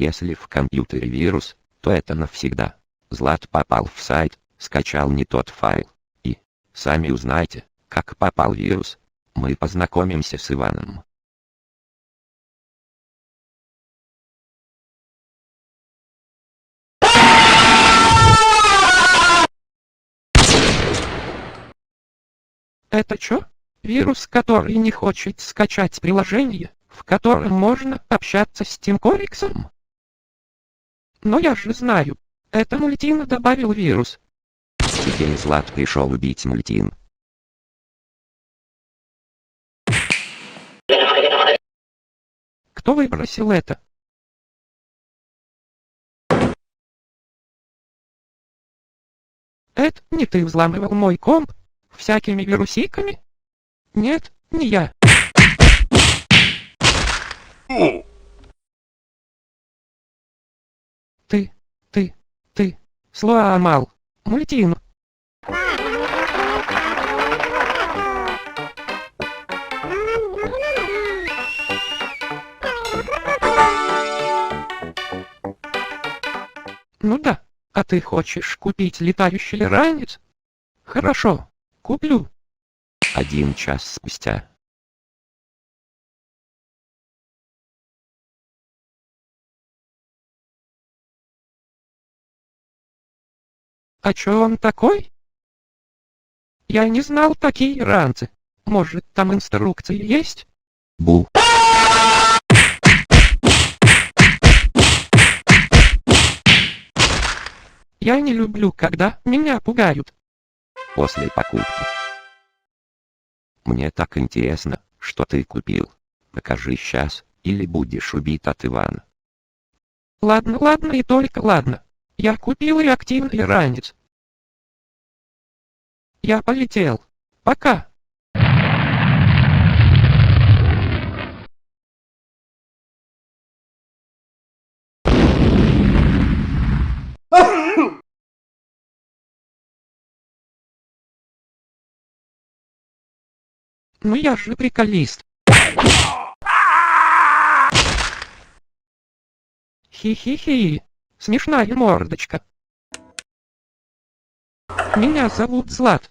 Если в компьютере вирус, то это навсегда. Злат попал в сайт, скачал не тот файл. И, сами узнайте, как попал вирус. Мы познакомимся с Иваном. Это чё? Вирус, который не хочет скачать приложение, в котором можно общаться с Тим Кориксом? Но я же знаю, это Мультин добавил вирус. Теперь Злат пришел убить Мультин. Кто выбросил это? Это не ты взламывал мой комп? Всякими вирусиками? Нет, не я. Ты сломал Мультин. Ну да, а ты хочешь купить летающий ранец? Хорошо, куплю. 1 час спустя. А чё он такой? Я не знал такие ранцы. Может, там инструкции есть? Бу. Я не люблю, когда меня пугают. После покупки. Мне так интересно, что ты купил. Покажи сейчас, или будешь убит от Ивана. Ладно и только ладно. Я купил реактивный ранец. Я полетел. Пока. Ну я же приколист. Хи-хи-хи. Смешная мордочка. Меня зовут Злат.